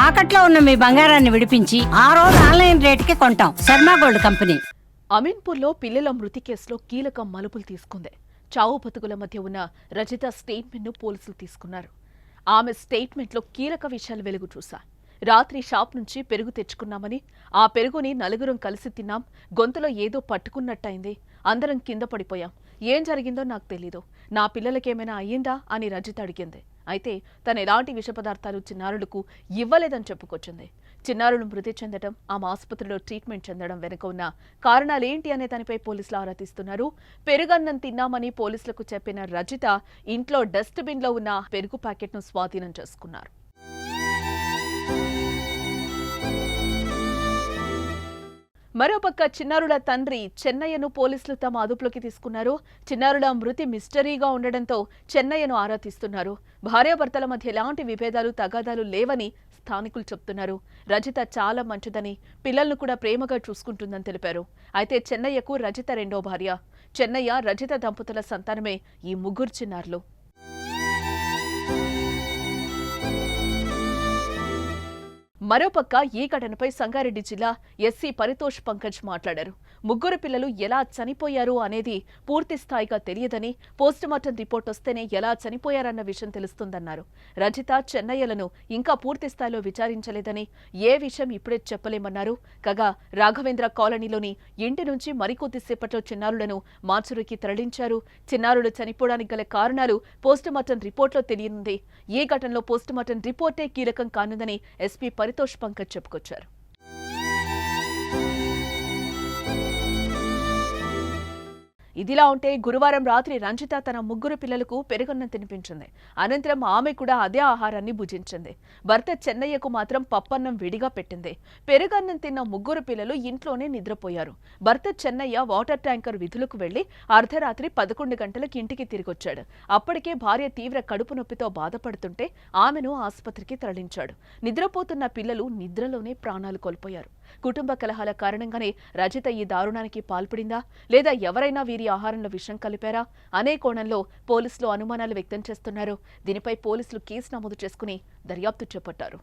తాకట్లో ఉన్న మీ బంగారాన్ని విడిపించి ఆ రోజు ఆన్లైన్ రేటుకి కొంటాం. Sharma gold company. అమీన్పూర్లో పిల్లల మృతి కేసులో కీలక మలుపులు తీసుకుంది. చావు బతుకుల మధ్య ఉన్న రజిత స్టేట్మెంట్ను పోలీసులు తీసుకున్నారు. ఆమె స్టేట్మెంట్లో కీలక విషయాలు వెలుగు చూశా. రాత్రి షాప్ నుంచి పెరుగు తెచ్చుకున్నామని, ఆ పెరుగుని నలుగురం కలిసి తిన్నాం, గొంతులో ఏదో పట్టుకున్నట్టయింది, అందరం కింద పడిపోయాం, ఏం జరిగిందో నాకు తెలీదు, నా పిల్లలకేమైనా అయ్యిందా అని రజిత అడిగింది. అయితే తను ఎలాంటి విష పదార్థాలు చిన్నారులకు ఇవ్వలేదని చెప్పుకొచ్చింది. చిన్నారులు మృతి చెందడం, ఆమె ఆసుపత్రిలో ట్రీట్మెంట్ చెందడం వెనుక ఉన్న కారణాలేంటి అనే దానిపై పోలీసులు ఆరా తీస్తున్నారు. పెరుగన్నం తిన్నామని పోలీసులకు చెప్పిన రజిత ఇంట్లో డస్ట్బిన్లో ఉన్న పెరుగు ప్యాకెట్ను స్వాధీనం చేసుకున్నారు. మరోపక్క చిన్నారుల తండ్రి చెన్నయ్యను పోలీసులు తమ అదుపులోకి తీసుకున్నారు. చిన్నారుల మృతి మిస్టరీగా ఉండడంతో చెన్నయ్యను ఆరా తీస్తున్నారు. భార్యాభర్తల మధ్య ఎలాంటి విభేదాలు తగాదాలు లేవని స్థానికులు చెప్తున్నారు. రజిత చాలా మంచిదని, పిల్లలను కూడా ప్రేమగా చూసుకుంటుందని తెలిపారు. అయితే చెన్నయ్యకు రజిత రెండో భార్య. చెన్నయ్య, రజిత దంపతుల సంతానమే ఈ ముగ్గురు చిన్నారులు. మరోపక్క ఈ ఘటనపై సంగారెడ్డి జిల్లా ఎస్సీ పరితోష్ పంకజ్ మాట్లాడారు. ముగ్గురు పిల్లలు ఎలా చనిపోయారు అనేది పూర్తి స్థాయిగా తెలియదని, పోస్టుమార్టం రిపోర్ట్ వస్తేనే ఎలా చనిపోయారన్న విషయం తెలుస్తుందన్నారు. రజిత, చెన్నయ్యలను ఇంకా పూర్తి స్థాయిలో విచారించలేదని, ఏ విషయం ఇప్పుడే చెప్పలేమన్నారు. కాగా రాఘవేంద్ర కాలనీలోని ఇంటి నుంచి మరికొద్దిసేపట్లో చిన్నారులను మార్చురికి తరలించారు. చిన్నారులు చనిపోవడానికి గల కారణాలు పోస్టుమార్టం రిపోర్ట్లో తెలియనుంది. ఈ ఘటనలో పోస్టుమార్టం రిపోర్టే కీలకం కానుందని ఎస్పీ పరితోష్ పంకజ్ చెప్పుకొచ్చారు. ఇదిలా ఉంటే గురువారం రాత్రి రంజిత తన ముగ్గురు పిల్లలకు పెరుగన్నం తినిపించింది. అనంతరం ఆమె కూడా అదే ఆహారాన్ని భుజించింది. భర్త చెన్నయ్యకు మాత్రం పప్పన్నం విడిగా పెట్టింది. పెరుగన్నం తిన్న ముగ్గురు పిల్లలు ఇంట్లోనే నిద్రపోయారు. భర్త చెన్నయ్య వాటర్ ట్యాంకర్ విధులకు వెళ్లి అర్ధరాత్రి 11 గంటలకు ఇంటికి తిరిగొచ్చాడు. అప్పటికే భార్య తీవ్ర కడుపు నొప్పితో బాధపడుతుంటే ఆమెను ఆసుపత్రికి తరలించాడు. నిద్రపోతున్న పిల్లలు నిద్రలోనే ప్రాణాలు కోల్పోయారు. కుటుంబ కలహాల కారణంగానే రజిత ఈ దారుణానికి పాల్పడిందా, లేదా ఎవరైనా వీరి ఆహారంలో విషం కలిపారా అనే కోణంలో పోలీసులు అనుమానాలు వ్యక్తం చేస్తున్నారు. దీనిపై పోలీసులు కేసు నమోదు చేసుకుని దర్యాప్తు చేపట్టారు.